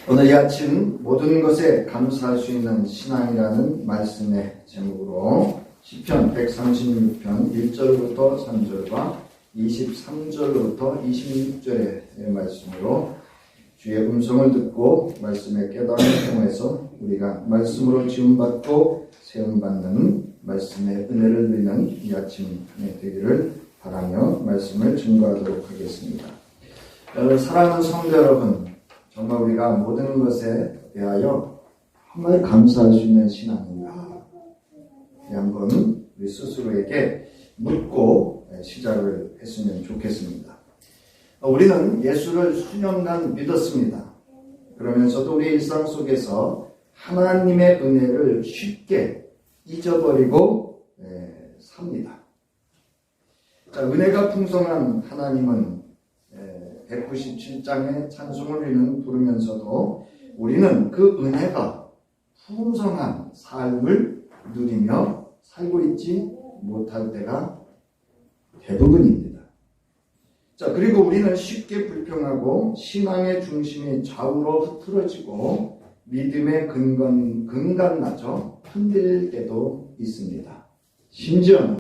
오늘 이 아침 모든 것에 감사할 수 있는 신앙이라는 말씀의 제목으로 시편 136편 1절부터 3절과 23절부터 26절의 말씀으로 주의 음성을 듣고 말씀의 깨달음을 통해서 우리가 말씀으로 지음받고 세움받는 말씀의 은혜를 누리는 이 아침 되기를 바라며 말씀을 증거하도록 하겠습니다. 사랑하는 성도 여러분, 정말 우리가 모든 것에 대하여 정말 감사할 수 있는 신앙인가? 한번 우리 스스로에게 묻고 시작을 했으면 좋겠습니다. 우리는 예수를 수년간 믿었습니다. 그러면서도 우리 일상 속에서 하나님의 은혜를 쉽게 잊어버리고 삽니다. 자, 은혜가 풍성한 하나님은 197장의 찬송을 부르면서도 우리는 그 은혜가 풍성한 삶을 누리며 살고 있지 못할 때가 대부분입니다. 자, 그리고 우리는 쉽게 불평하고 신앙의 중심이 좌우로 흐트러지고 믿음의 근간마저 흔들릴 때도 있습니다. 심지어는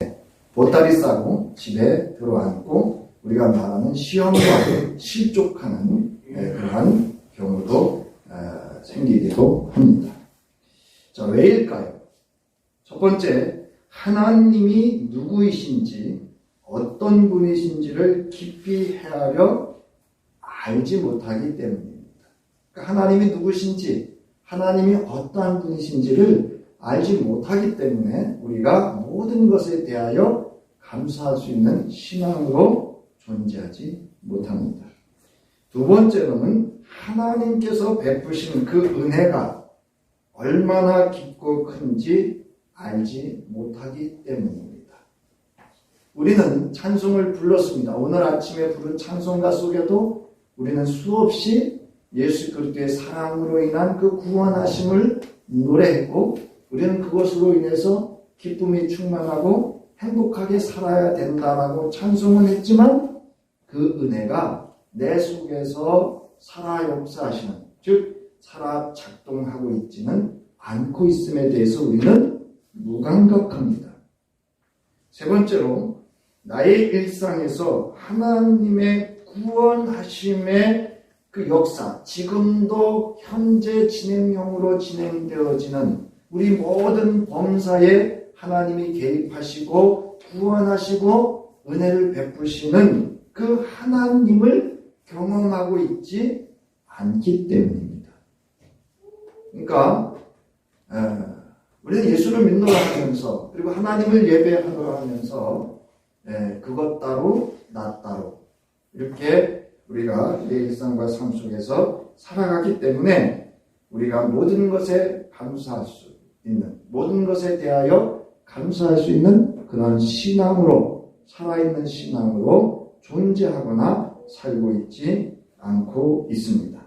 보따리 싸고 집에 들어앉고 우리가 말하는 시험과 실족하는 그러한 경우도 생기기도 합니다. 자, 왜일까요? 첫 번째, 하나님이 누구이신지 어떤 분이신지를 깊이 헤아려 알지 못하기 때문입니다. 그러니까 하나님이 누구신지, 하나님이 어떠한 분이신지를 알지 못하기 때문에 우리가 모든 것에 대하여 감사할 수 있는 신앙으로 존재하지 못합니다. 두 번째로는 하나님께서 베푸신 그 은혜가 얼마나 깊고 큰지 알지 못하기 때문입니다. 우리는 찬송을 불렀습니다. 오늘 아침에 부른 찬송가 속에도 우리는 수없이 예수 그리스도의 사랑으로 인한 그 구원하심을 노래했고 우리는 그것으로 인해서 기쁨이 충만하고 행복하게 살아야 된다라고 찬송을 했지만 그 은혜가 내 속에서 살아 역사하시는, 즉 살아 작동하고 있지는 않고 있음에 대해서 우리는 무감각합니다. 세 번째로 나의 일상에서 하나님의 구원하심의 그 역사, 지금도 현재 진행형으로 진행되어지는 우리 모든 범사에 하나님이 개입하시고 구원하시고 은혜를 베푸시는 그 하나님을 경험하고 있지 않기 때문입니다. 그러니까 우리는 예수를 믿노라 하면서 그리고 하나님을 예배하노라 하면서 그것 따로 나 따로 이렇게 우리가 내 일상과 삶 속에서 살아가기 때문에 우리가 모든 것에 감사할 수 있는, 모든 것에 대하여 감사할 수 있는 그런 신앙으로, 살아있는 신앙으로 존재하거나 살고 있지 않고 있습니다.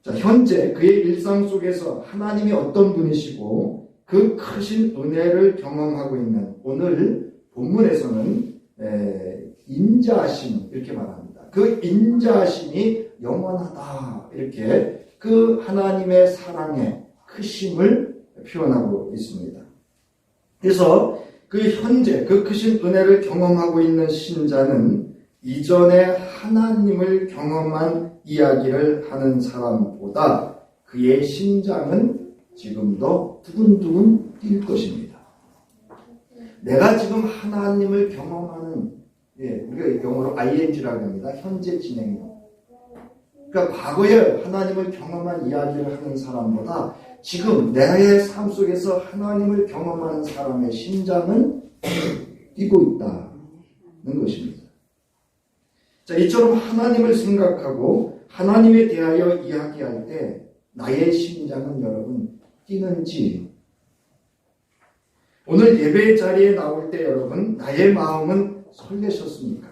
자, 현재 그의 일상 속에서 하나님이 어떤 분이시고 그 크신 은혜를 경험하고 있는 오늘 본문에서는 인자하심 이렇게 말합니다. 그 인자하심이 영원하다 이렇게 그 하나님의 사랑의 크심을 표현하고 있습니다. 그래서 그 현재 그 크신 은혜를 경험하고 있는 신자는 이전에 하나님을 경험한 이야기를 하는 사람보다 그의 심장은 지금도 두근두근 뛸 것입니다. 내가 지금 하나님을 경험하는, 우리가 영어로 ing라고 합니다. 현재 진행형. 그러니까 과거에 하나님을 경험한 이야기를 하는 사람보다 지금 나의 삶 속에서 하나님을 경험하는 사람의 심장은 뛰고 있다는 것입니다. 자, 이처럼 하나님을 생각하고 하나님에 대하여 이야기할 때 나의 심장은 여러분 뛰는지, 오늘 예배 자리에 나올 때 여러분 나의 마음은 설레셨습니까?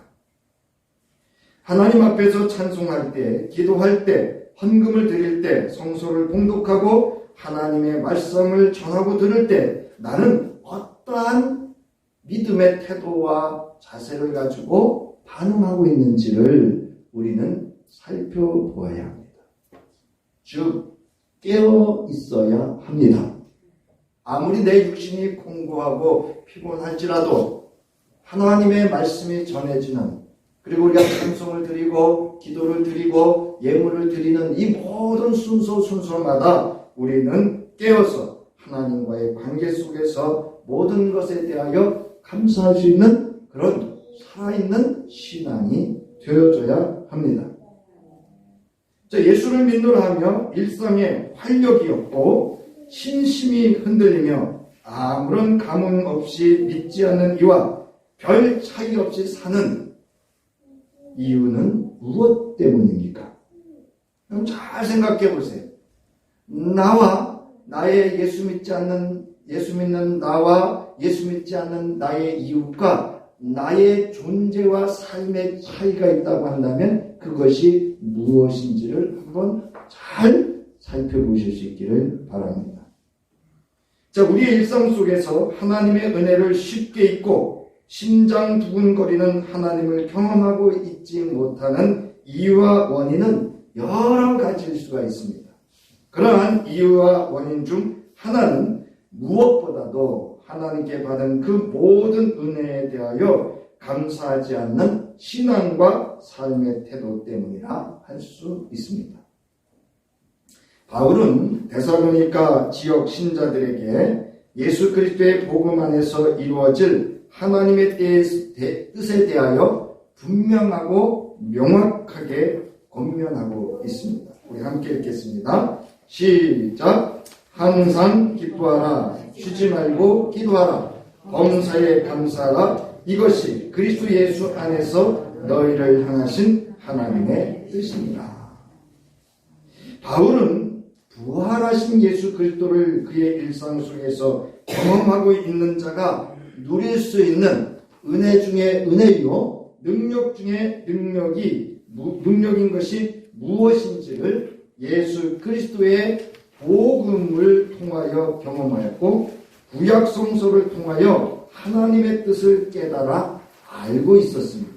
하나님 앞에서 찬송할 때, 기도할 때, 헌금을 드릴 때, 성소를 봉독하고 하나님의 말씀을 전하고 들을 때 나는 어떠한 믿음의 태도와 자세를 가지고 반응하고 있는지를 우리는 살펴보아야 합니다. 즉 깨어 있어야 합니다. 아무리 내 육신이 공고하고 피곤할지라도 하나님의 말씀이 전해지는, 그리고 우리가 찬송을 드리고 기도를 드리고 예물을 드리는 이 모든 순서마다 우리는 깨어서 하나님과의 관계 속에서 모든 것에 대하여 감사할 수 있는 그런 살아있는 신앙이 되어줘야 합니다. 예수를 믿노라 하며 일상에 활력이 없고 신심이 흔들리며 아무런 감흥 없이 믿지 않는 이와 별 차이 없이 사는 이유는 무엇 때문입니까? 그럼 잘 생각해 보세요. 나와 나의 예수 믿는 나와 예수 믿지 않는 나의 이웃과 나의 존재와 삶의 차이가 있다고 한다면 그것이 무엇인지를 한번 잘 살펴보실 수 있기를 바랍니다. 우리의 일상 속에서 하나님의 은혜를 쉽게 잊고 심장 두근거리는 하나님을 경험하고 있지 못하는 이유와 원인은 여러 가지일 수가 있습니다. 그러한 이유와 원인 중 하나는 무엇보다도 하나님께 받은 그 모든 은혜에 대하여 감사하지 않는 신앙과 삶의 태도 때문이라 할 수 있습니다. 바울은 데살로니가 지역 신자들에게 예수 그리스도의 복음 안에서 이루어질 하나님의 뜻에 대하여 분명하고 명확하게 권면하고 있습니다. 우리 함께 읽겠습니다. 시작. 항상 기뻐하라. 쉬지 말고 기도하라. 범사에 감사하라. 이것이 그리스도 예수 안에서 너희를 향하신 하나님의 뜻입니다. 바울은 부활하신 예수 그리스도를 그의 일상 속에서 경험하고 있는 자가 누릴 수 있는 은혜 중에 은혜요, 능력 중에 능력인 것이 무엇인지를 예수 그리스도의 복음을 통하여 경험하였고 구약 성서를 통하여 하나님의 뜻을 깨달아 알고 있었습니다.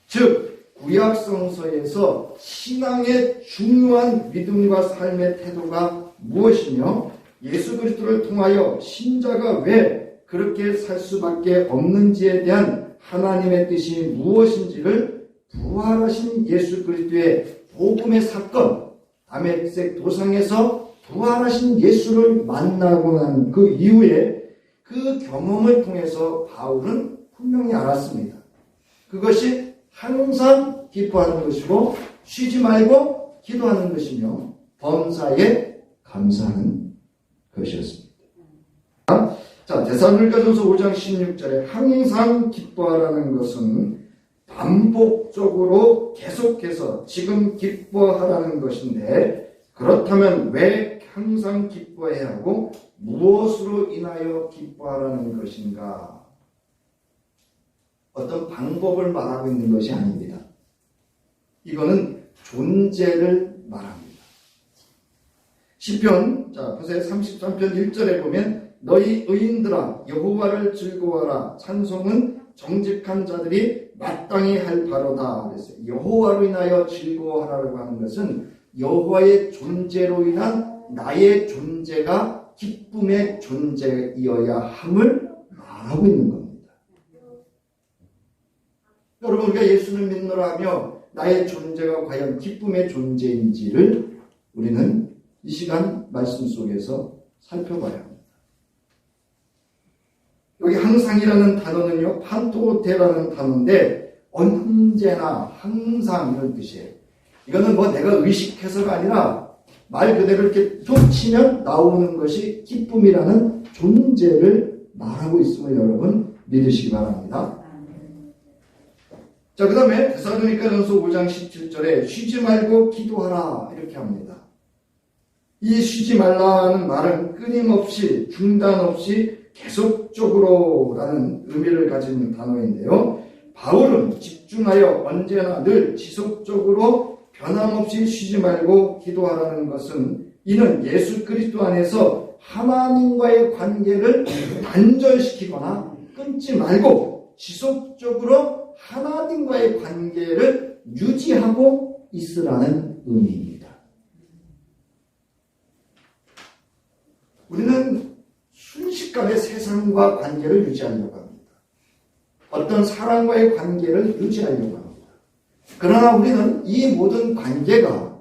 즉 구약 성서에서 신앙의 중요한 믿음과 삶의 태도가 무엇이며 예수 그리스도를 통하여 신자가 왜 그렇게 살 수밖에 없는지에 대한 하나님의 뜻이 무엇인지를 부활하신 예수 그리스도의 복음의 사건, 다메섹 도상에서 부활하신 예수를 만나고 난 그 이후에 그 경험을 통해서 바울은 분명히 알았습니다. 그것이 항상 기뻐하는 것이고 쉬지 말고 기도하는 것이며 범사에 감사하는 것이었습니다. 데살로니가전서 5장 16절에 항상 기뻐하라는 것은 반복적으로 계속해서 지금 기뻐하라는 것인데, 그렇다면 왜 항상 기뻐해야 하고 무엇으로 인하여 기뻐하라는 것인가? 어떤 방법을 말하고 있는 것이 아닙니다. 이거는 존재를 말합니다. 시편, 보세요. 33편 1절에 보면 너희 의인들아 여호와를 즐거워하라. 찬송은 정직한 자들이 마땅히 할 바로다. 그랬어요. 여호와로 인하여 즐거워하라고 하는 것은 여호와의 존재로 인한 나의 존재가 기쁨의 존재이어야 함을 말하고 있는 겁니다. 여러분, 우리가 예수를 믿노라 하며 나의 존재가 과연 기쁨의 존재인지를 우리는 이 시간 말씀 속에서 살펴봐야 합니다. 여기 항상이라는 단어는요, 판토테라는 단어인데 언제나 항상 이런 뜻이에요. 이거는 내가 의식해서가 아니라 말 그대로 이렇게 툭 치면 나오는 것이 기쁨이라는 존재를 말하고 있음을 여러분 믿으시기 바랍니다. 그 다음에 데살로니가전서 5장 17절에 쉬지 말고 기도하라 이렇게 합니다. 이 쉬지 말라는 말은 끊임없이 중단 없이 계속적으로라는 의미를 가진 단어인데요. 바울은 집중하여 언제나 늘 지속적으로 변함없이 쉬지 말고 기도하라는 것은 이는 예수 그리스도 안에서 하나님과의 관계를 단절시키거나 끊지 말고 지속적으로 하나님과의 관계를 유지하고 있으라는 의미입니다. 순식간에 세상과 관계를 유지하려고 합니다. 어떤 사람과의 관계를 유지하려고 합니다. 그러나 우리는 이 모든 관계가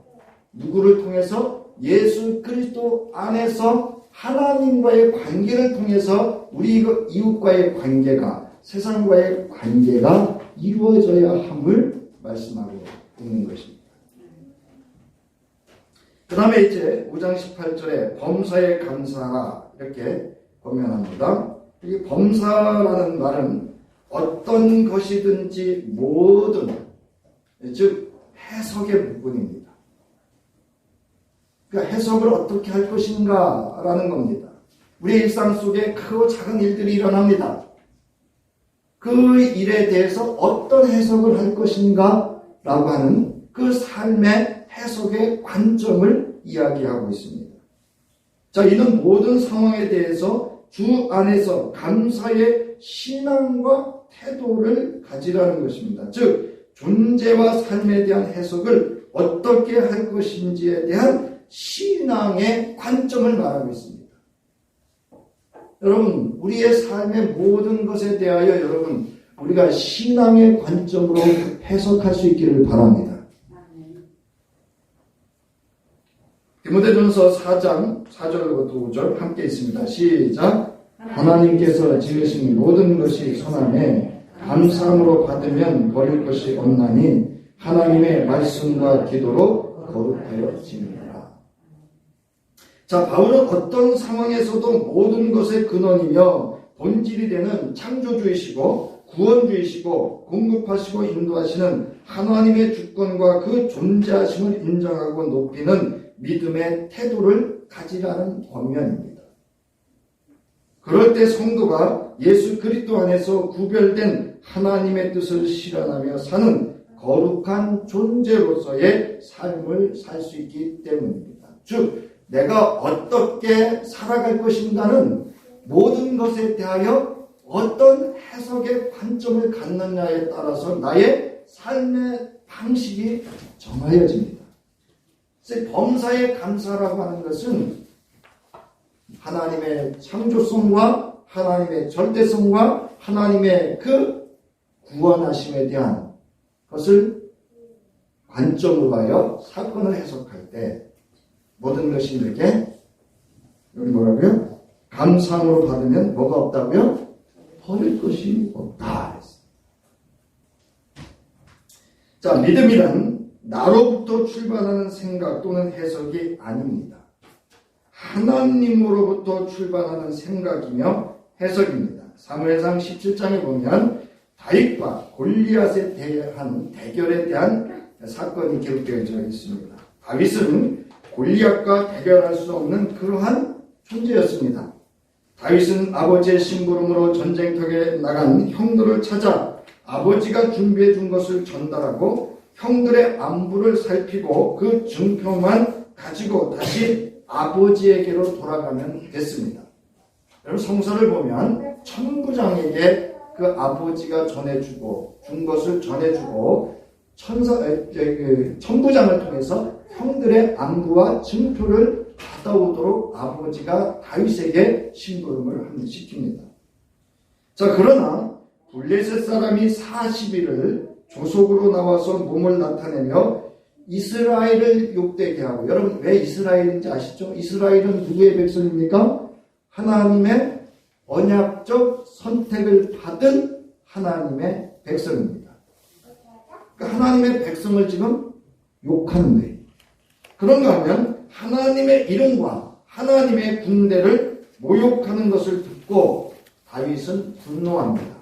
누구를 통해서? 예수 그리스도 안에서 하나님과의 관계를 통해서 우리 이웃과의 관계가, 세상과의 관계가 이루어져야 함을 말씀하고 있는 것입니다. 그 다음에 이제 5장 18절에 범사에 감사하라 이렇게 권면합니다. 이 범사라는 말은 어떤 것이든지 모든, 즉 해석의 부분입니다. 그러니까 해석을 어떻게 할 것인가 라는 겁니다. 우리의 일상 속에 크고 작은 일들이 일어납니다. 그 일에 대해서 어떤 해석을 할 것인가 라고 하는 그 삶의 해석의 관점을 이야기하고 있습니다. 자, 이는 모든 상황에 대해서 주 안에서 감사의 신앙과 태도를 가지라는 것입니다. 즉, 존재와 삶에 대한 해석을 어떻게 할 것인지에 대한 신앙의 관점을 말하고 있습니다. 여러분, 우리의 삶의 모든 것에 대하여 여러분, 우리가 신앙의 관점으로 해석할 수 있기를 바랍니다. 디모데전서 4장 4절부터 5절 함께 있습니다. 시작. 하나님께서 지으신 모든 것이 선함에 감사함으로 받으면 버릴 것이 없나니 하나님의 말씀과 기도로 거룩하여 지느니라. 자, 바울은 어떤 상황에서도 모든 것의 근원이며 본질이 되는 창조주이시고 구원주이시고 공급하시고 인도하시는 하나님의 주권과 그 존재하심을 인정하고 높이는 믿음의 태도를 가지라는 권면입니다. 그럴 때 성도가 예수 그리스도 안에서 구별된 하나님의 뜻을 실현하며 사는 거룩한 존재로서의 삶을 살 수 있기 때문입니다. 즉, 내가 어떻게 살아갈 것인가는 모든 것에 대하여 어떤 해석의 관점을 갖느냐에 따라서 나의 삶의 방식이 정하여집니다. 범사에 감사라고 하는 것은 하나님의 창조성과 하나님의 절대성과 하나님의 그 구원하심에 대한 것을 관점으로 하여 사건을 해석할 때 모든 것이 이렇게 여기 뭐라고요? 감사함으로 받으면 뭐가 없다고요? 버릴 것이 없다. 자, 믿음이란 나로부터 출발하는 생각 또는 해석이 아닙니다. 하나님으로부터 출발하는 생각이며 해석입니다. 사무엘상 17장에 보면 다윗과 골리앗에 대한 대결에 대한 사건이 기록되어 있습니다. 다윗은 골리앗과 대결할 수 없는 그러한 존재였습니다. 다윗은 아버지의 심부름으로 전쟁터에 나간 형들을 찾아 아버지가 준비해 준 것을 전달하고 형들의 안부를 살피고 그 증표만 가지고 다시 아버지에게로 돌아가면 됐습니다. 여러분, 성서를 보면 천부장에게 그 아버지가 전해주고 준 것을 전해주고 천부장을 통해서 형들의 안부와 증표를 받아오도록 아버지가 다윗에게 심부름을 시킵니다. 자, 그러나 블레셋 사람이 40일을 조속으로 나와서 몸을 나타내며 이스라엘을 욕되게 하고, 여러분 왜 이스라엘인지 아시죠? 이스라엘은 누구의 백성입니까? 하나님의 언약적 선택을 받은 하나님의 백성입니다. 그러니까 하나님의 백성을 지금 욕하는 거예요. 그런가 하면 하나님의 이름과 하나님의 군대를 모욕하는 것을 듣고 다윗은 분노합니다.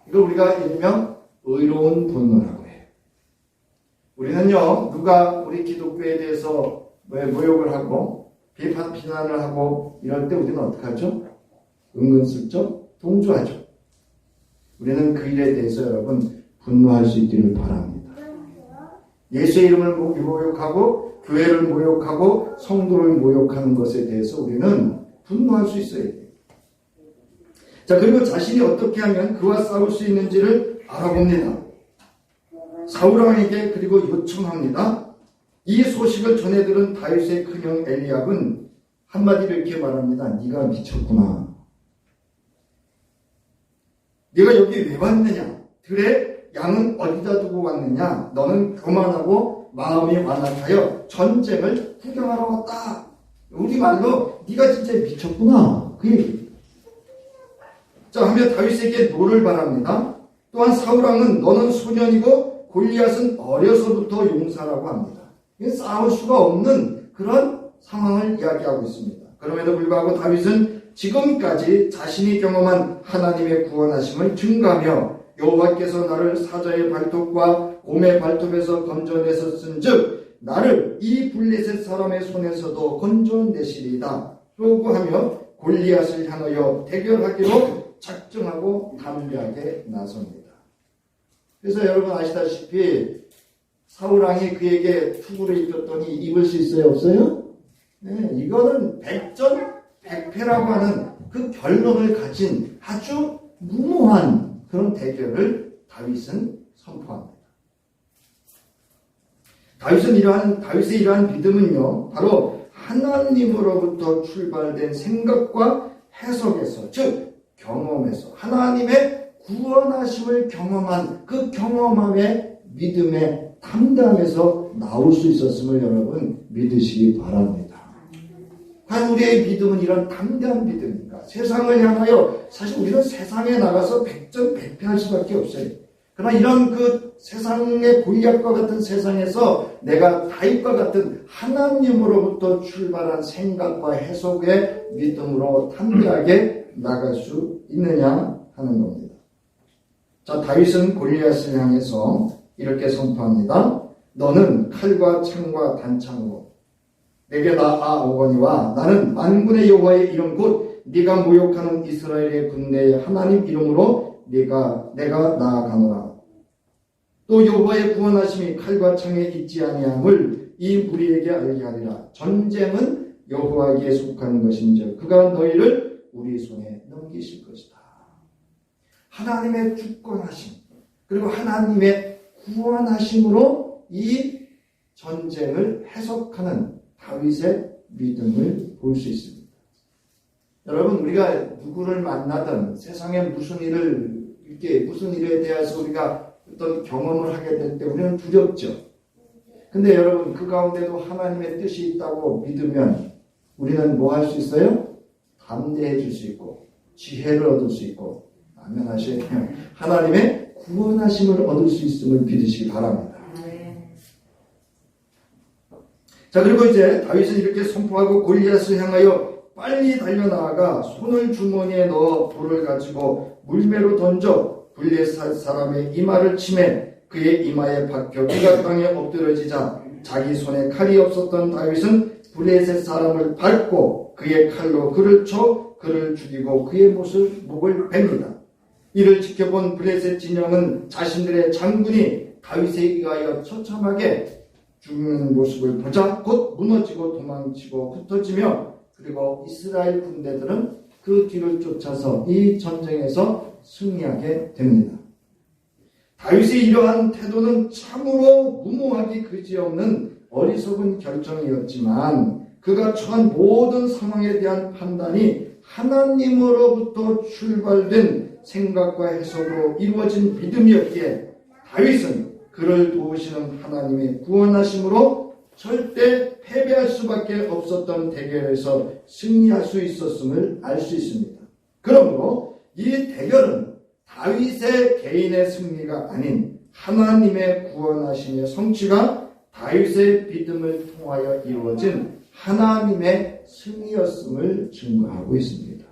이걸 우리가 일명 의로운 분노라고 해요. 우리는요, 누가 우리 기독교에 대해서 모욕을 하고 비난을 하고 이럴 때 우리는 어떻게 하죠? 은근슬쩍 동조하죠. 우리는 그 일에 대해서 여러분 분노할 수 있기를 바랍니다. 예수의 이름을 모욕하고 교회를 모욕하고 성도를 모욕하는 것에 대해서 우리는 분노할 수 있어야 돼요. 자, 그리고 자신이 어떻게 하면 그와 싸울 수 있는지를 알아봅니다. 사울왕에게 그리고 요청합니다. 이 소식을 전해들은 다윗의 큰형 엘리압은 한마디로 이렇게 말합니다. 네가 미쳤구나. 네가 여기 왜 왔느냐? 들에 양은 어디다 두고 왔느냐? 너는 교만하고 마음이 완악하여 전쟁을 구경하러 왔다. 우리말로 네가 진짜 미쳤구나. 그 얘기. 자, 하며 다윗에게 노를 바랍니다. 또한 사울왕은 너는 소년이고 골리앗은 어려서부터 용사라고 합니다. 싸울 수가 없는 그런 상황을 이야기하고 있습니다. 그럼에도 불구하고 다윗은 지금까지 자신이 경험한 하나님의 구원하심을 증거하며 여호와께서 나를 사자의 발톱과 곰의 발톱에서 건져내셨은즉 나를 이 블레셋 사람의 손에서도 건져내시리이다 라고 하며 골리앗을 향하여 대결하기로 작정하고 담대하게 나섭니다. 그래서 여러분 아시다시피 사울왕이 그에게 투구를 입혔더니 입을 수 있어요? 없어요? 네, 이거는 백전백패라고 하는 그 결론을 가진 아주 무모한 그런 대결을 다윗은 선포합니다. 다윗의 이러한 믿음은요, 바로 하나님으로부터 출발된 생각과 해석에서, 즉 경험에서 하나님의 구원하심을 경험한 그 경험함의 믿음의 담대함에서 나올 수 있었음을 여러분 믿으시기 바랍니다. 과연 우리의 믿음은 이런 담대한 믿음입니까? 세상을 향하여 사실 우리는 세상에 나가서 백전백패할 수밖에 없어요. 그러나 이런 그 세상의 골리앗과 같은 세상에서 내가 다윗과 같은 하나님으로부터 출발한 생각과 해석의 믿음으로 담대하게 나갈 수 있느냐 하는 겁니다. 자, 다윗은 골리앗을 향해서 이렇게 선포합니다. 너는 칼과 창과 단창으로 내게 나아오거니와 나는 만군의 여호와의 이름 곧 네가 모욕하는 이스라엘의 군대의 하나님 이름으로 내가 나아가노라. 또 여호와의 구원하심이 칼과 창에 있지 아니함을 이 무리에게 알게 하리라. 전쟁은 여호와에게 속한 것인즉 그가 너희를 우리 손에 넘기실 것이다. 하나님의 주권하심 그리고 하나님의 구원하심으로 이 전쟁을 해석하는 다윗의 믿음을 볼 수 있습니다. 여러분, 우리가 누구를 만나든 세상에 무슨 일에 대해서 우리가 어떤 경험을 하게 될 때 우리는 두렵죠. 근데 여러분, 그 가운데도 하나님의 뜻이 있다고 믿으면 우리는 뭐 할 수 있어요? 담대해질 수 있고 지혜를 얻을 수 있고 아멘하셔야 돼요. 하나님의 구원하심을 얻을 수 있음을 믿으시기 바랍니다. 자, 그리고 이제 다윗은 이렇게 선포하고 골리앗을 향하여 빨리 달려나아가 손을 주머니에 넣어 돌을 가지고 물매로 던져 블레셋 사람의 이마를 치매 그의 이마에 박혀 그가 땅에 엎드러지자 자기 손에 칼이 없었던 다윗은 블레셋 사람을 밟고 그의 칼로 그를 쳐 그를 죽이고 그의 목을 뺍니다. 이를 지켜본 블레셋 진영은 자신들의 장군이 다윗에 의하여 처참하게 죽는 모습을 보자 곧 무너지고 도망치고 흩어지며 그리고 이스라엘 군대들은 그 뒤를 쫓아서 이 전쟁에서 승리하게 됩니다. 다윗의 이러한 태도는 참으로 무모하기 그지없는 어리석은 결정이었지만 그가 처한 모든 상황에 대한 판단이 하나님으로부터 출발된 생각과 해석으로 이루어진 믿음이었기에 다윗은 그를 도우시는 하나님의 구원하심으로 절대 패배할 수밖에 없었던 대결에서 승리할 수 있었음을 알 수 있습니다. 그러므로 이 대결은 다윗의 개인의 승리가 아닌 하나님의 구원하심의 성취가 다윗의 믿음을 통하여 이루어진 하나님의 승리였음을 증거하고 있습니다.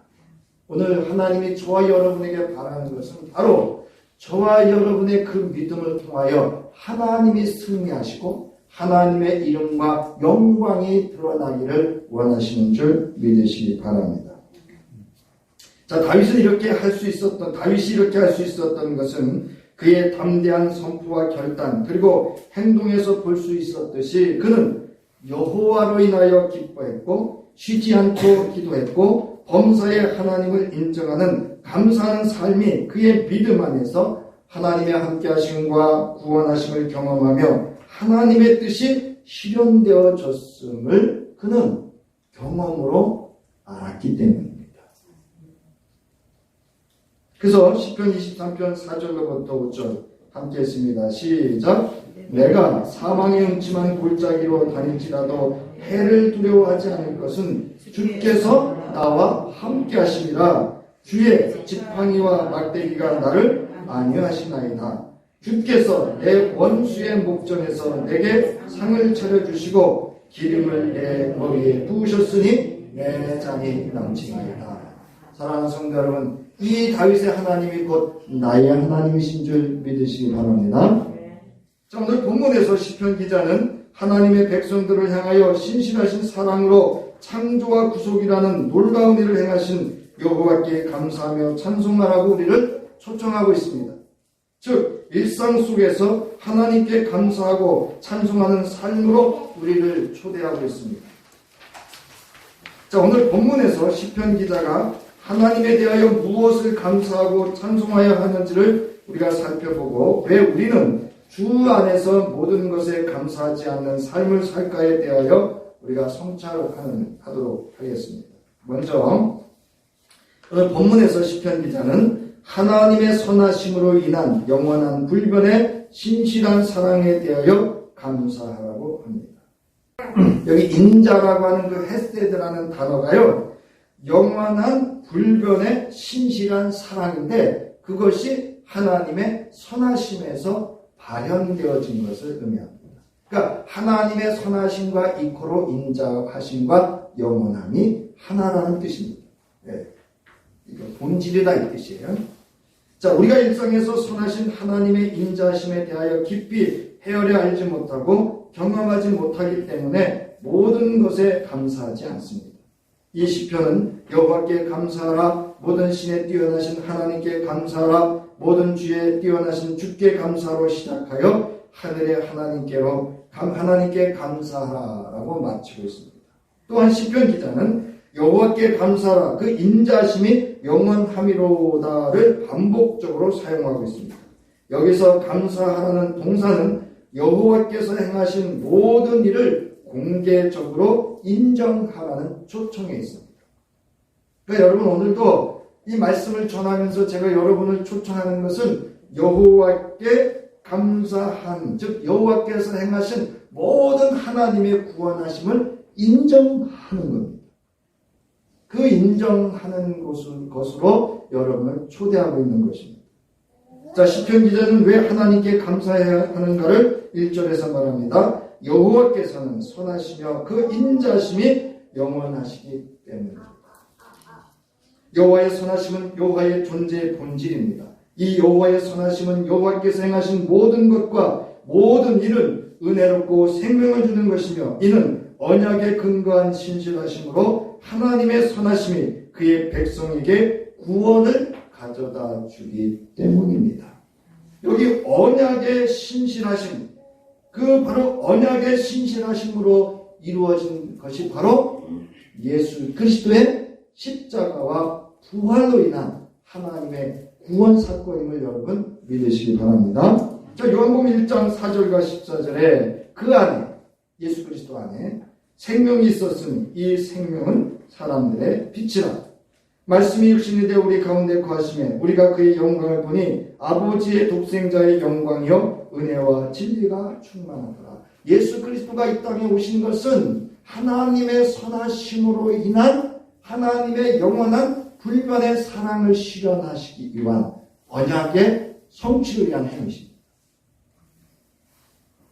오늘 하나님이 저와 여러분에게 바라는 것은 바로 저와 여러분의 그 믿음을 통하여 하나님이 승리하시고 하나님의 이름과 영광이 드러나기를 원하시는 줄 믿으시기 바랍니다. 자, 다윗이 이렇게 할 수 있었던 것은 그의 담대한 선포와 결단 그리고 행동에서 볼 수 있었듯이 그는 여호와로 인하여 기뻐했고 쉬지 않고 기도했고 범사의 하나님을 인정하는 감사하는 삶이 그의 믿음 안에서 하나님의 함께하심과 구원하심을 경험하며 하나님의 뜻이 실현되어졌음을 그는 경험으로 알았기 때문입니다. 그래서 시편 23편 4절로부터 5절 함께 했습니다. 시작. 내가 사망의 음침한 골짜기로 다닐지라도 해를 두려워하지 않을 것은 주께서 나와 함께 하심이라. 주의 지팡이와 막대기가 나를 안위하시나이다. 주께서 내 원수의 목전에서 내게 상을 차려주시고 기름을 내 머리에 부으셨으니 내 잔이 넘치나이다. 사랑하는 성도 여러분, 이 다윗의 하나님이 곧 나의 하나님이신 줄 믿으시기 바랍니다. 자, 오늘 본문에서 시편 기자는 하나님의 백성들을 향하여 신실하신 사랑으로 창조와 구속이라는 놀라운 일을 행하신 여호와께 감사하며 찬송하라고 우리를 초청하고 있습니다. 즉 일상 속에서 하나님께 감사하고 찬송하는 삶으로 우리를 초대하고 있습니다. 자, 오늘 본문에서 시편 기자가 하나님에 대하여 무엇을 감사하고 찬송하여야 하는지를 우리가 살펴보고 왜 우리는 주 안에서 모든 것에 감사하지 않는 삶을 살까에 대하여 우리가 성찰하도록 하겠습니다. 먼저 오늘 본문에서 시편 기자는 하나님의 선하심으로 인한 영원한 불변의 신실한 사랑에 대하여 감사하라고 합니다. 여기 인자라고 하는 그 헤세드라는 단어가요, 영원한 불변의 신실한 사랑인데 그것이 하나님의 선하심에서 발현되어진 것을 의미합니다. 그러니까 하나님의 선하심과 이코로 인자하심과 영원함이 하나라는 뜻입니다. 네. 이거 본질이다 이 뜻이에요. 자, 우리가 일상에서 선하신 하나님의 인자하심에 대하여 깊이 헤아려 알지 못하고 경험하지 못하기 때문에 모든 것에 감사하지 않습니다. 이 시편은 여호와께 감사하라, 모든 신에 뛰어나신 하나님께 감사하라, 모든 주에 뛰어나신 주께 감사로 시작하여 하늘의 하나님께 감사하라라고 마치고 있습니다. 또한 시편 기자는 여호와께 감사하라, 그 인자심이 영원함이로다를 반복적으로 사용하고 있습니다. 여기서 감사하라는 동사는 여호와께서 행하신 모든 일을 공개적으로 인정하라는 초청에 있습니다. 그러니까 여러분, 오늘도 이 말씀을 전하면서 제가 여러분을 초청하는 것은 여호와께 감사한, 즉 여호와께서 행하신 모든 하나님의 구원하심을 인정하는 겁니다. 그 인정하는 것으로 여러분을 초대하고 있는 것입니다. 자, 시편 기자는 왜 하나님께 감사해야 하는가를 1절에서 말합니다. 여호와께서는 선하시며 그 인자심이 영원하시기 때문입니다. 여호와의 선하심은 여호와의 존재의 본질입니다. 이 여호와의 선하심은 여호와께서 행하신 모든 것과 모든 일은 은혜롭고 생명을 주는 것이며 이는 언약에 근거한 신실하심으로 하나님의 선하심이 그의 백성에게 구원을 가져다 주기 때문입니다. 여기 언약의 신실하심, 그 바로 언약의 신실하심으로 이루어진 것이 바로 예수 그리스도의 십자가와 부활로 인한 하나님의 구원 사건임을 여러분 믿으시기 바랍니다. 자, 요한복음 1장 4절과 14절에 그 안에, 예수 그리스도 안에 생명이 있었으니 이 생명은 사람들의 빛이라. 말씀이 육신이 되어 우리 가운데 거하심에 우리가 그의 영광을 보니 아버지의 독생자의 영광이요 은혜와 진리가 충만하더라. 예수 그리스도가 이 땅에 오신 것은 하나님의 선하심으로 인한 하나님의 영원한 불변의 사랑을 실현하시기 위한 언약의 성취를 위한 행위입니다.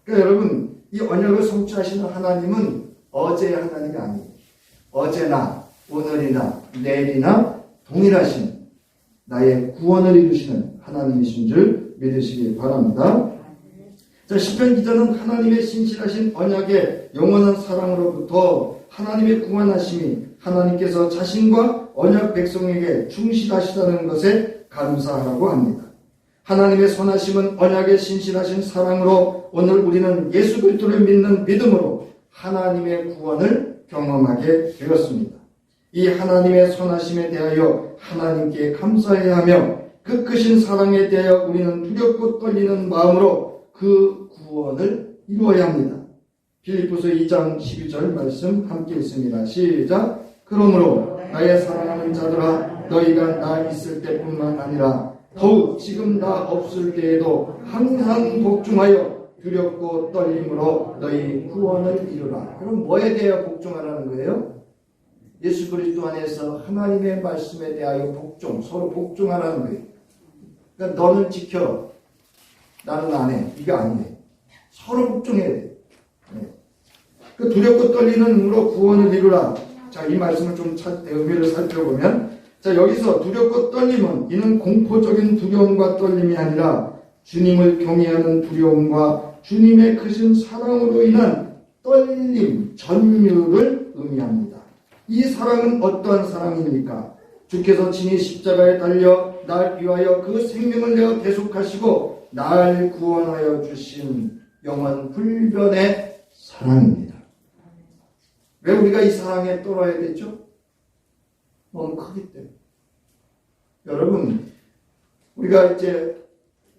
그러니까 여러분, 이 언약을 성취하시는 하나님은 어제의 하나님이 아니에요. 어제나 오늘이나 내일이나 동일하신 나의 구원을 이루시는 하나님이신 줄 믿으시기 바랍니다. 자, 시편 기자는 하나님의 신실하신 언약의 영원한 사랑으로부터 하나님의 구원하심이 하나님께서 자신과 언약 백성에게 충실하시다는 것에 감사하라고 합니다. 하나님의 선하심은 언약의 신실하신 사랑으로 오늘 우리는 예수 그리스도를 믿는 믿음으로 하나님의 구원을 경험하게 되었습니다. 이 하나님의 선하심에 대하여 하나님께 감사해야 하며 그 크신 사랑에 대하여 우리는 두렵고 떨리는 마음으로 그 구원을 이루어야 합니다. 빌립보서 2장 12절 말씀 함께 있습니다. 시작. 그러므로 나의 사랑하는 자들아 너희가 나 있을 때뿐만 아니라 더욱 지금 나 없을 때에도 항상 복종하여 두렵고 떨림으로 너희 구원을 이루라. 그럼 뭐에 대하여 복종하라는 거예요? 예수 그리스도 안에서 하나님의 말씀에 대하여 복종, 서로 복종하라는 거예요. 그러니까 너는 지켜, 나는 안 해. 이게 아니에요. 서로 복종해야 돼요. 네. 그 두렵고 떨리는 힘으로 구원을 이루라. 자, 이 말씀을 좀 의미를 살펴보면, 자, 여기서 두렵고 떨림은 이는 공포적인 두려움과 떨림이 아니라 주님을 경외하는 두려움과 주님의 크신 사랑으로 인한 떨림, 전율을 의미합니다. 이 사랑은 어떠한 사랑입니까? 주께서 친히 십자가에 달려 날 위하여 그 생명을 내어 대속하시고 날 구원하여 주신 영원 불변의 사랑입니다. 왜 우리가 이 사랑에 떨어야 되죠? 너무 크기 때문에. 여러분, 우리가 이제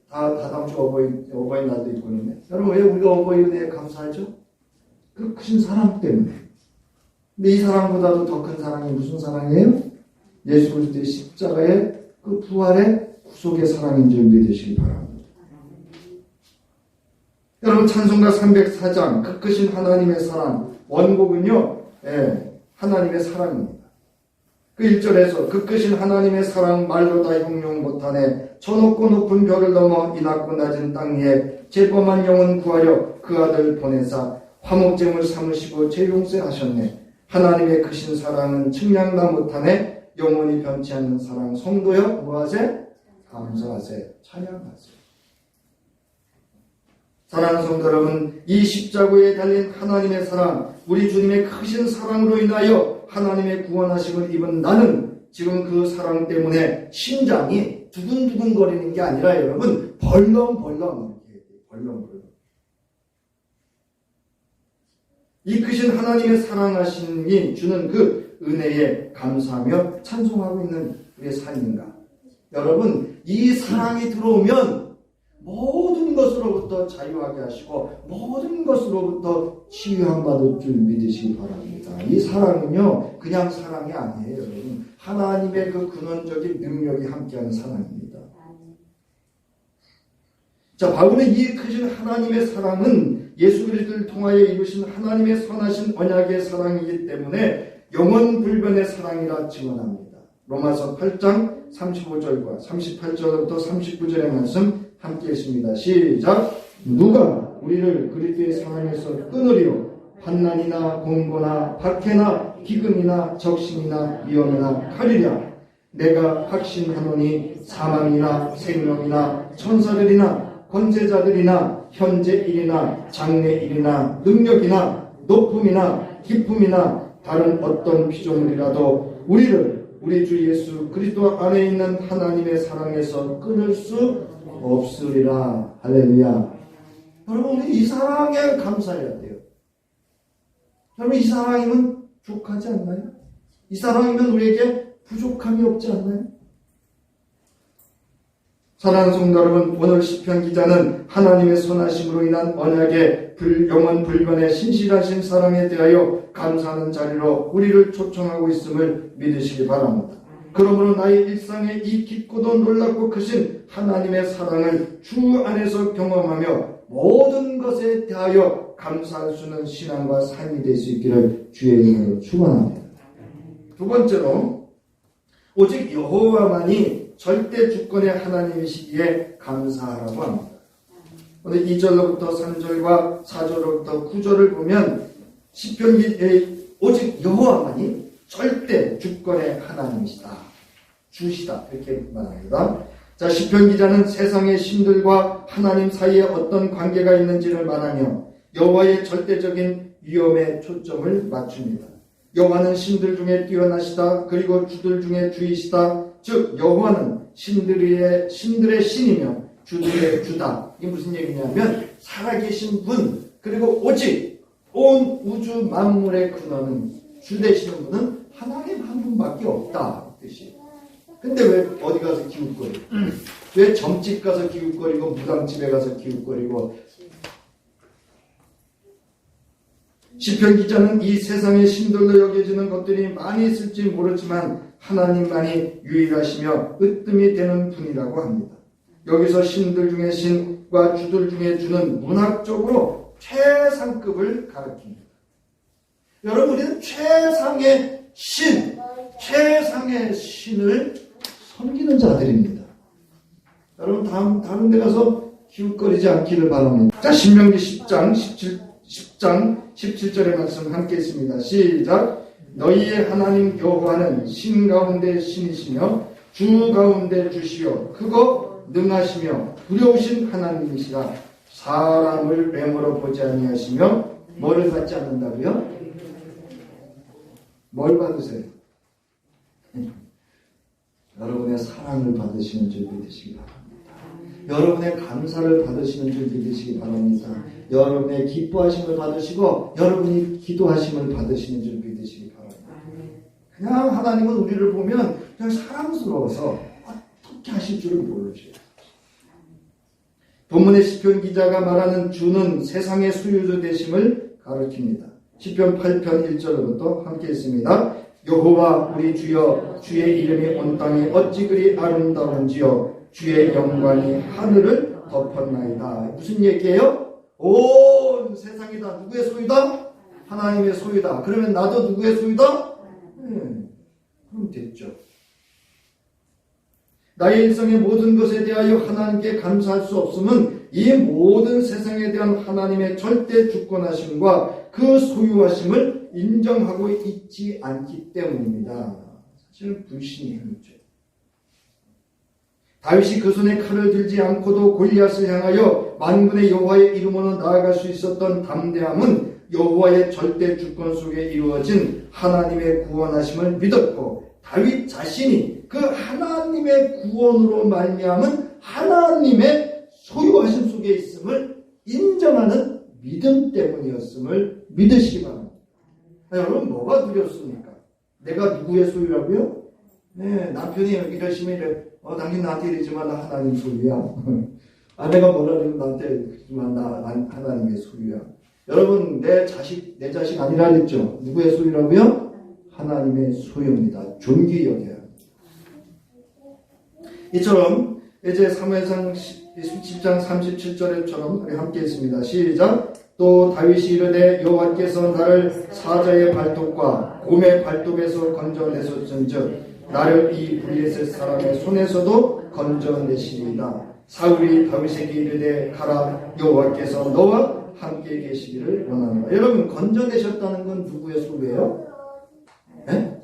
다다음 주 어버이날도 있고 그러는데, 여러분 왜 우리가 어버이 은혜에 감사하죠? 그 크신 사랑 때문에. 근데 이 사랑보다도 더 큰 사랑이 무슨 사랑이에요? 예수 그리스도의 십자가의 그 부활의 구속의 사랑인 줄 믿으시기 바랍니다. 여러분 찬송가 304장 그 크신 하나님의 사랑 원곡은요, 하나님의 사랑입니다. 그 1절에서 그 크신 하나님의 사랑 말로 다 형용 못하네. 저 높고 높은 별을 넘어 이 낮고 낮은 땅 위에 죄범한 영혼 구하려 그 아들 보내사 화목제물 삼으시고 죄용세 하셨네. 하나님의 크신 사랑은 측량다 못하네. 영원히 변치 않는 사랑. 성도여 뭐하세? 감사하세. 찬양하세. 사랑하는 성도 여러분, 이 십자가에 달린 하나님의 사랑, 우리 주님의 크신 사랑으로 인하여 하나님의 구원하심을 입은 나는 지금 그 사랑 때문에 심장이 두근두근 거리는 게 아니라 여러분 벌렁벌렁 이 크신 하나님의 사랑하심이 주는 그 은혜에 감사하며 찬송하고 있는 우리의 삶인가? 여러분, 이 사랑이 들어오면 모든 것으로부터 자유하게 하시고 모든 것으로부터 치유함 받을 줄 믿으시기 바랍니다. 이 사랑은요 그냥 사랑이 아니에요. 여러분, 하나님의 그 근원적인 능력이 함께하는 사랑입니다. 자, 바울은 이 크신 하나님의 사랑은 예수 그리스도를 통하여 이루신 하나님의 선하신 언약의 사랑이기 때문에 영원 불변의 사랑이라 증언합니다. 로마서 8장 35절과 38절부터 39절의 말씀 함께 읽습니다. 시작. 누가 우리를 그리스도의 사랑에서 끊으리요? 환난이나 공고나 박해나 기근이나 적신이나 위험이나 칼이랴. 내가 확신하노니 사망이나 생명이나 천사들이나 권세자들이나 현재 일이나 장래 일이나 능력이나 높음이나 기쁨이나 다른 어떤 피조물이라도 우리를 우리 주 예수 그리스도 안에 있는 하나님의 사랑에서 끊을 수 없으리라. 할렐루야. 여러분, 우리 이 사랑에 감사해야 돼요. 여러분, 이 사랑이면 부족하지 않나요? 이 사랑이면 우리에게 부족함이 없지 않나요? 사랑하는 성도 여러분, 오늘 시편 기자는 하나님의 선하심으로 인한 언약의 영원 불변의 신실하신 사랑에 대하여 감사하는 자리로 우리를 초청하고 있음을 믿으시기 바랍니다. 그러므로 나의 일상에 이 깊고도 놀랍고 크신 하나님의 사랑을 주 안에서 경험하며 모든 것에 대하여 감사할 수 있는 신앙과 삶이 될 수 있기를 주의 이름으로 축원합니다. 두 번째로, 오직 여호와만이 절대 주권의 하나님이시기에 감사하라고 합니다. 오늘 2절로부터 3절과 4절로부터 9절을 보면 시편기 오직 여호와만이 절대 주권의 하나님이시다. 주시다. 이렇게 말합니다. 자, 시편 기자는 세상의 신들과 하나님 사이에 어떤 관계가 있는지를 말하며 여호와의 절대적인 위엄에 초점을 맞춥니다. 여호와는 신들 중에 뛰어나시다. 그리고 주들 중에 주이시다. 즉 여호와는 신들의 신이며 주들의 주다. 이게 무슨 얘기냐면 살아계신 분, 그리고 오직 온 우주 만물의 근원은 주 되시는 분은 하나님 한 분밖에 없다. 뜻이. 근데 왜 어디 가서 기웃거리고, 왜 점집 가서 기웃거리고, 무당집에 가서 기웃거리고, 시편 기자는 이 세상의 신들로 여겨지는 것들이 많이 있을지 모르지만 하나님만이 유일하시며 으뜸이 되는 분이라고 합니다. 여기서 신들 중에 신과 주들 중에 주는 문학적으로 최상급을 가리킵니다. 여러분, 우리는 최상의 신, 최상의 신을 섬기는 자들입니다. 여러분, 다른 데 가서 기웃거리지 않기를 바랍니다. 자, 신명기 10장 17절의 말씀 함께 있습니다. 시작. 너희의 하나님 여호와는 신 가운데 신이시며 주 가운데 주시요 크고 능하시며 두려우신 하나님이시라. 사람을 외모로 보지 아니하시며 뭐를 받지 않는다고요? 뭘 받으세요? 여러분의 사랑을 받으시는 줄 믿으시기 바랍니다. 여러분의 감사를 받으시는 줄 믿으시기 바랍니다. 여러분의 기뻐하심을 받으시고 여러분이 기도하심을 받으시는 줄 믿으시기 바랍니다. 그냥 하나님은 우리를 보면 그냥 사랑스러워서 어떻게 하실 줄을 모르셔요. 본문의 시편 기자가 말하는 주는 세상의 소유주 되심을 가르칩니다. 시편 8편 1절부터 함께 있습니다. 여호와 우리 주여, 주의 이름이 온 땅에 어찌 그리 아름다운지요, 주의 영광이 하늘을 덮었나이다. 무슨 얘기예요? 온 세상이 다 누구의 소유다? 하나님의 소유다. 그러면 나도 누구의 소유다? 그럼 됐죠. 나의 일생의 모든 것에 대하여 하나님께 감사할 수 없음은 이 모든 세상에 대한 하나님의 절대 주권하심과 그 소유하심을 인정하고 있지 않기 때문입니다. 사실은 불신이 행위죠. 다윗이 그 손에 칼을 들지 않고도 골리앗을 향하여 만군의 여호와의 이름으로 나아갈 수 있었던 담대함은 여호와의 절대 주권 속에 이루어진 하나님의 구원하심을 믿었고, 다윗 자신이 그 하나님의 구원으로 말미암은 하나님의 소유하심 속에 있음을 인정하는 믿음 때문이었음을 믿으시기 바랍니다. 여러분, 뭐가 두렵습니까? 내가 누구의 소유라고요? 네, 남편이 이러시면 이래. 당신 나한테 이러지만 나 하나님 소유야. 아내가 뭐라 그러면 나한테 그러지만 나 하나님의 소유야. 여러분, 내 자식 아니라 그랬죠? 누구의 소유라고요? 하나님의 소유입니다. 존귀 여겨야 합니다. 이처럼 이제 사무엘상 10장 37절에처럼 우리 함께 있습니다. 시작. 또 다윗이 이르되 여호와께서 나를 사자의 발톱과 곰의 발톱에서 건져내셨은즉 나를 이 블레셋 사람의 손에서도 건져내시리이다. 사울이 다윗에게 이르되 가라, 여호와께서 너와 함께 계시기를 원한다. 여러분, 건져내셨다는 건 누구의 소유예요? 네?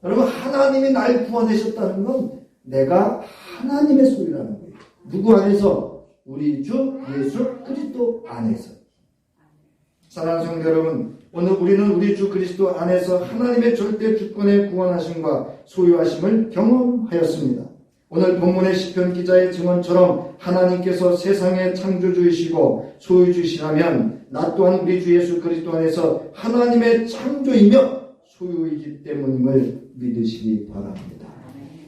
여러분, 하나님이 날 구원하셨다는 건 내가 하나님의 소유라는 거예요. 누구 안에서? 우리 주 예수 그리스도 안에서. 사랑하는 성도 여러분, 오늘 우리는 우리 주 그리스도 안에서 하나님의 절대 주권의 구원하심과 소유하심을 경험하였습니다. 오늘 본문의 시편 기자의 증언처럼 하나님께서 세상의 창조주이시고 소유주시라면 나 또한 우리 주 예수 그리스도 안에서 하나님의 창조이며 소유이기 때문임을 믿으시기 바랍니다.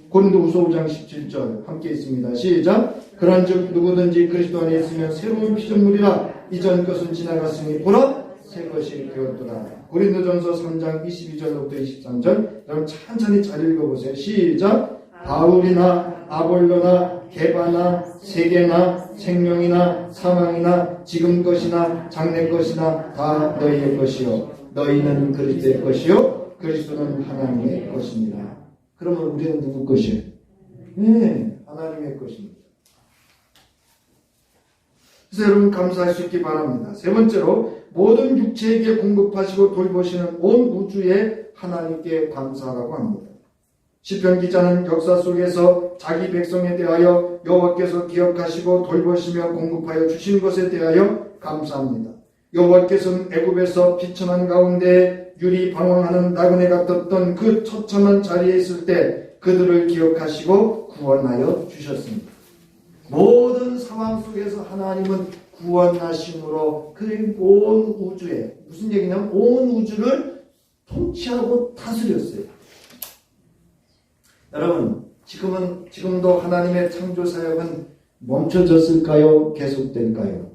고린도후서 5장 17절 함께 있습니다. 시작. 그런즉 누구든지 그리스도 안에 있으면 새로운 피조물이라, 이전 것은 지나갔으니 보라 새 것이 되었더라. 고린도전서 3장 22절부터 23절 여러분 천천히 잘 읽어보세요. 시작. 바울이나 아볼로나 게바나 세계나 생명이나 사망이나 지금 것이나 장래 것이나 다 너희의 것이요 너희는 그리스도의 것이요 그리스도는 하나님의 것입니다. 그러면 우리는 누구 것이에요? 네, 하나님의 것입니다. 그래서 여러분 감사할 수 있기 바랍니다. 세 번째로, 모든 육체에게 공급하시고 돌보시는 온 우주의 하나님께 감사하라고 합니다. 시편 기자는 역사 속에서 자기 백성에 대하여 여호와께서 기억하시고 돌보시며 공급하여 주신 것에 대하여 감사합니다. 여호와께서는 애굽에서 비천한 가운데 유리 방황하는 나그네 같았던 그 처참한 자리에 있을 때 그들을 기억하시고 구원하여 주셨습니다. 모든 상황 속에서 하나님은 구원하심으로 그 온 우주에, 무슨 얘기냐면 온 우주를 통치하고 다스렸어요. 여러분, 지금도 하나님의 창조 사역은 멈춰졌을까요? 계속될까요?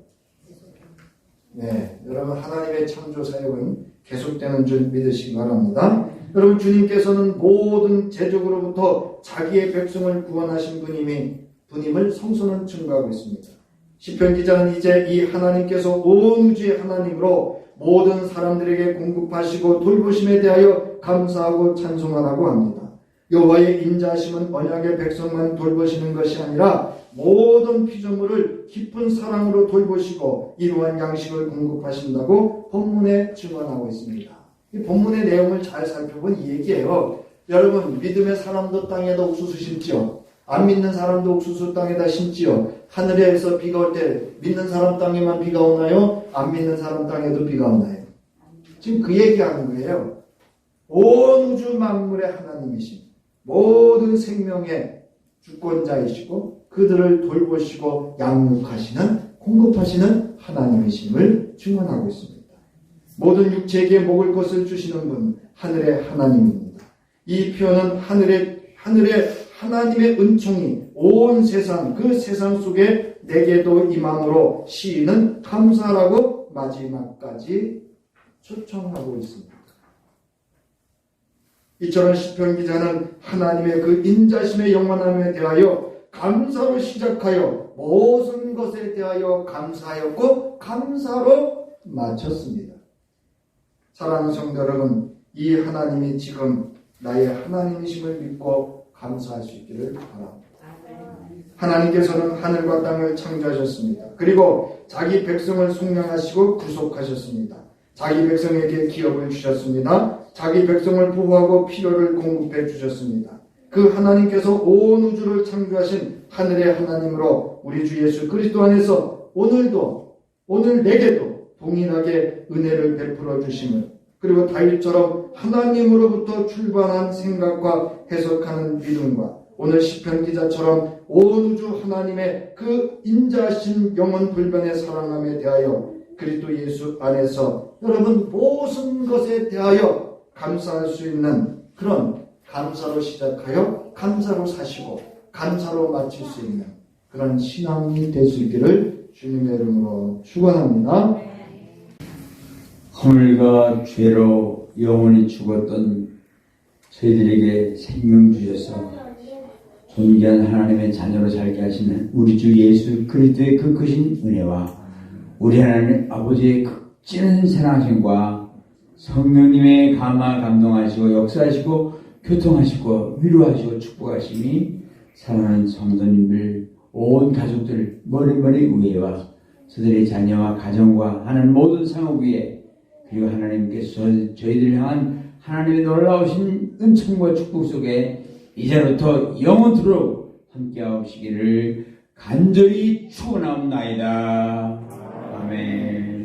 네, 여러분 하나님의 창조 사역은 계속되는 줄 믿으시기 바랍니다. 여러분 주님께서는 모든 제적으로부터 자기의 백성을 구원하신 분임을 성서는 증거하고 있습니다. 시편 기자는 이제 이 하나님께서 온 우주의 하나님으로 모든 사람들에게 공급하시고 돌보심에 대하여 감사하고 찬송하라고 합니다. 여호와의 인자하심은 언약의 백성만 돌보시는 것이 아니라 모든 피조물을 깊은 사랑으로 돌보시고 이러한 양식을 공급하신다고 본문에 증언하고 있습니다. 이 본문의 내용을 잘 살펴본 이 얘기예요. 여러분 믿음의 사람도 땅에다 옥수수 심지요. 안 믿는 사람도 옥수수 땅에다 심지요. 하늘에서 비가 올 때 믿는 사람 땅에만 비가 오나요? 안 믿는 사람 땅에도 비가 오나요? 지금 그 얘기하는 거예요. 온 우주 만물의 하나님이신 모든 생명의 주권자이시고 그들을 돌보시고 양육하시는 공급하시는 하나님이심을 증언하고 있습니다. 모든 육체에게 먹을 것을 주시는 분 하늘의 하나님입니다. 이 표현은 하늘의 하나님의 은총이 온 세상 그 세상 속에 내게도 임함으로 시인은 감사라고 마지막까지 초청하고 있습니다. 이처럼 시편 기자는 하나님의 그 인자심의 영원함에 대하여 감사로 시작하여 모든 것에 대하여 감사하였고 감사로 마쳤습니다. 사랑하는 성도 여러분, 이 하나님이 지금 나의 하나님이심을 믿고 감사할 수 있기를 바랍니다. 하나님께서는 하늘과 땅을 창조하셨습니다. 그리고 자기 백성을 속량하시고 구속하셨습니다. 자기 백성에게 기업을 주셨습니다. 자기 백성을 보호하고 필요를 공급해 주셨습니다. 그 하나님께서 온 우주를 창조하신 하늘의 하나님으로 우리 주 예수 그리스도 안에서 오늘 내게도 동일하게 은혜를 베풀어 주심을, 그리고 다윗처럼 하나님으로부터 출발한 생각과 해석하는 믿음과 오늘 시편 기자처럼 온 우주 하나님의 그 인자하신 영원 불변의 사랑함에 대하여 그리스도 예수 안에서 여러분 모든 것에 대하여 감사할 수 있는 그런 감사로 시작하여 감사로 사시고 감사로 마칠 수 있는 그런 신앙이 될 수 있기를 주님의 이름으로 축원합니다. 허물과 죄로 영원히 죽었던 저희들에게 생명 주셔서 존귀한 하나님의 자녀로 살게 하시는 우리 주 예수 그리스도의 그 크신 은혜와 우리 하나님 아버지의 극진한 사랑하심과 성령님의 감동하시고 역사하시고 교통하시고 위로하시고 축복하심이 사랑하는 성도님들 온 가족들 머리머리 위에와 저들의 자녀와 가정과 하는 모든 상업 위에, 그리고 하나님께서 저희들을 향한 하나님의 놀라우신 은총과 축복 속에 이제부터 영원토록 함께하시기를 간절히 축원하옵나이다. 아멘.